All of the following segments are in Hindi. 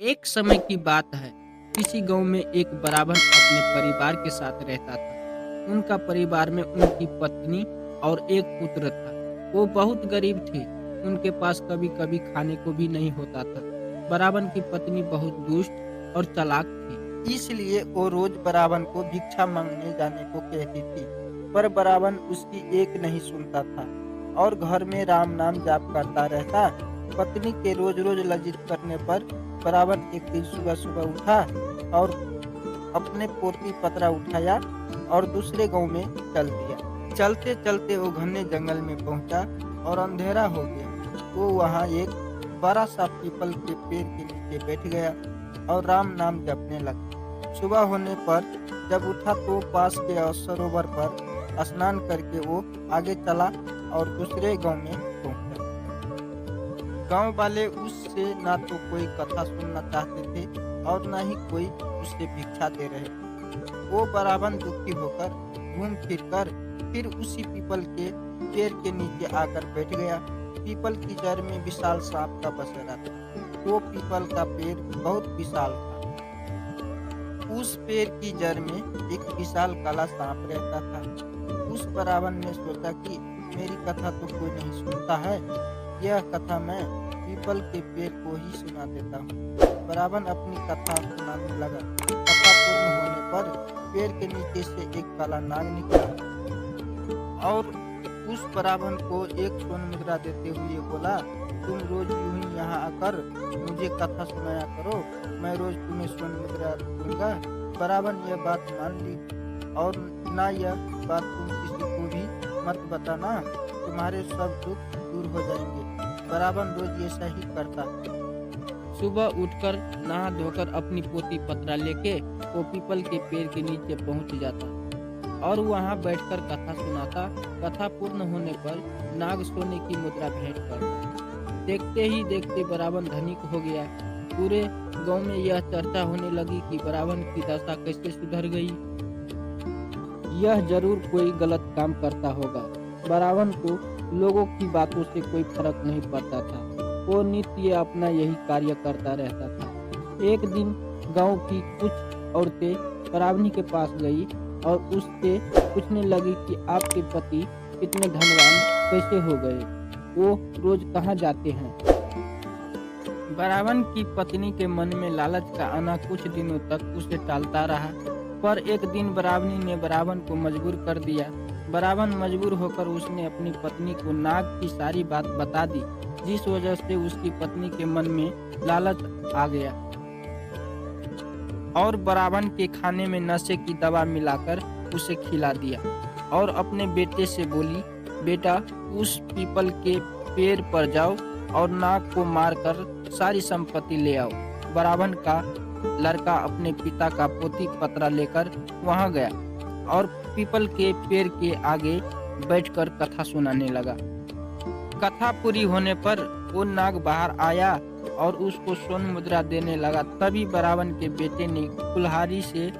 एक समय की बात है। किसी गांव में एक ब्राह्मण अपने परिवार के साथ रहता था। उनका परिवार में उनकी पत्नी और एक पुत्र था। वो बहुत गरीब थे। उनके पास कभी कभी खाने को भी नहीं होता था। ब्राह्मण की पत्नी बहुत दुष्ट और चालाक थी, इसलिए वो रोज ब्राह्मण को भिक्षा मांगने जाने को कहती थी। पर ब्राह्मण उसकी एक नहीं सुनता था और घर में राम नाम जाप करता रहता। पत्नी के रोज रोज लज्जित करने पर ब्राह्मण एक दिन सुबह सुबह उठा और अपने पोती पतरा उठाया और दूसरे गांव में चल दिया। चलते चलते वो घने जंगल में पहुंचा और अंधेरा हो गया। वो वहां एक बड़ा सा पीपल के पेड़ के नीचे बैठ गया और राम नाम जपने लगा। सुबह होने पर जब उठा तो पास के सरोवर पर स्नान करके वो आगे चला और दूसरे गांव में पहुंचा। गांव वाले उससे ना तो कोई कथा सुनना चाहते थे और ना ही कोई उससे भिक्षा दे रहे थे। वो ब्राह्मण दुखी होकर घूम फिर कर फिर उसी पीपल के पेड़ के नीचे आकर बैठ गया। पीपल की जड़ में विशाल सांप का बसेरा था। वो पीपल का पेड़ बहुत विशाल था। उस पेड़ की जड़ में एक विशाल काला सांप रहता था। उस ब्राह्मण ने सोचा कि मेरी कथा तो कोई नहीं सुनता है, यह कथा मैं पीपल के पेड़ को ही सुना देता हूँ। ब्राह्मण अपनी कथा सुनाने लगा। कथा पूर्ण होने पर पेड़ के नीचे से एक काला नाग निकला और उस ब्राह्मण को एक स्वर्ण मुद्रा देते हुए बोला, तुम रोज यूं ही यहाँ आकर मुझे कथा सुनाया करो, मैं रोज तुम्हें स्वर्ण मुद्रा दूंगा। ब्राह्मण यह बात मान ली और ना यह बात तुम किसी को भी मत बताना, तुम्हारे सब दुख दूर हो जाएंगे। ब्राह्मण रोज ऐसा ही करता। सुबह उठकर नहा धोकर अपनी पोती पतरा लेके वो पीपल के पेड़ के नीचे पहुंच जाता और वहां बैठकर कथा सुनाता। कथा पूर्ण होने पर नाग सोने की मुद्रा भेंट करता। देखते ही देखते ब्राह्मण धनिक हो गया। पूरे गांव में यह चर्चा होने लगी कि ब्राह्मण की दशा कैसे सुधर गई। यह जरूर कोई गलत काम करता होगा। ब्राह्मण को लोगों की बातों से कोई फर्क नहीं पड़ता था। वो नित्य अपना यही कार्य करता रहता था। एक दिन गांव की कुछ औरतें ब्राह्मणी के पास गई और उससे पूछने लगी कि आपके पति इतने धनवान कैसे हो गए, वो रोज कहाँ जाते हैं। ब्राह्मण की पत्नी के मन में लालच का आना कुछ दिनों तक उसे टालता रहा, पर एक दिन ब्राह्मणी ने ब्राह्मण को मजबूर कर दिया। ब्राह्मण मजबूर होकर उसने अपनी पत्नी को नाग की सारी बात बता दी, जिस वजह से उसकी पत्नी के मन में लालच आ गया और ब्राह्मण के खाने में नशे की दवा मिलाकर उसे खिला दिया और अपने बेटे से बोली, बेटा उस पीपल के पेड़ पर जाओ और नाग को मारकर सारी संपत्ति ले आओ। ब्राह्मण का लड़का अपने पिता का पोती पतरा लेकर वहां गया और पीपल के पेड़ के आगे बैठकर कथा सुनाने लगा। कथा पूरी होने पर वो नाग बाहर आया और उसको स्वर्ण मुद्रा देने लगा। तभी ब्राह्मण के बेटे ने कुल्हाड़ी से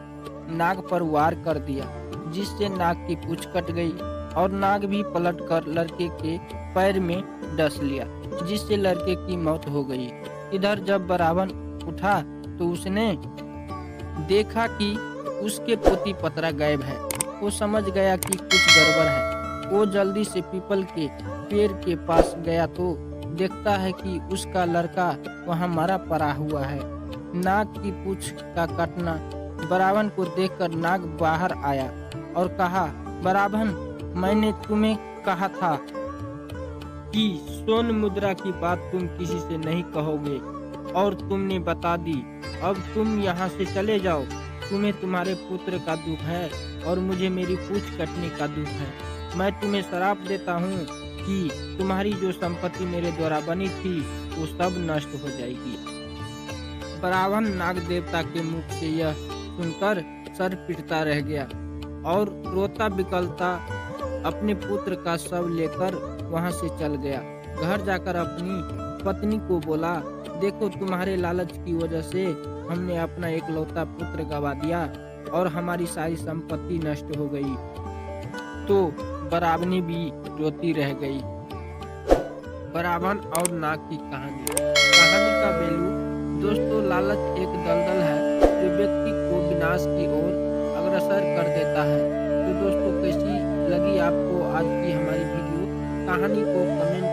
नाग पर वार कर दिया, जिससे नाग की पूंछ कट गई और नाग भी पलटकर लड़के के पैर में डस लिया, जिससे लड़के की मौत हो गई। इधर जब ब्राह्मण उठा तो उसने देखा कि उसके पोती पतरा गायब है। वो समझ गया कि कुछ गड़बड़ है। वो जल्दी से पीपल के पेड़ के पास गया तो देखता है कि उसका लड़का वहां मरा पड़ा हुआ है। नाग की पूंछ का कटना ब्राह्मण को देखकर नाग बाहर आया और कहा, ब्राह्मण मैंने तुम्हें कहा था कि स्वर्ण मुद्रा की बात तुम किसी से नहीं कहोगे और तुमने बता दी। अब तुम यहाँ से चले जाओ। तुम्हें तुम्हारे पुत्र का दुख है और मुझे मेरी पूंछ कटने का दुख है। मैं तुम्हें श्राप देता हूँ कि तुम्हारी जो संपत्ति मेरे द्वारा बनी थी वो सब नष्ट हो जाएगी। ब्राह्मण नाग देवता के मुख से यह सुनकर सर पीटता रह गया और रोता बिकलता अपने पुत्र का शव लेकर वहां से चल गया। घर जाकर अपनी पत्नी को बोला, देखो तुम्हारे लालच की वजह से हमने अपना एकलौता पुत्र गवा दिया और हमारी सारी संपत्ति नष्ट हो गई। तो ब्राह्मणी भी रोती रह गई। ब्राह्मण और नाग की कहानी का बेलू दोस्तों, लालच एक दलदल है जो व्यक्ति को विनाश की ओर अग्रसर कर देता है। तो दोस्तों, कैसी लगी आपको आज की हमारी वीडियो? कहानी को कमेंट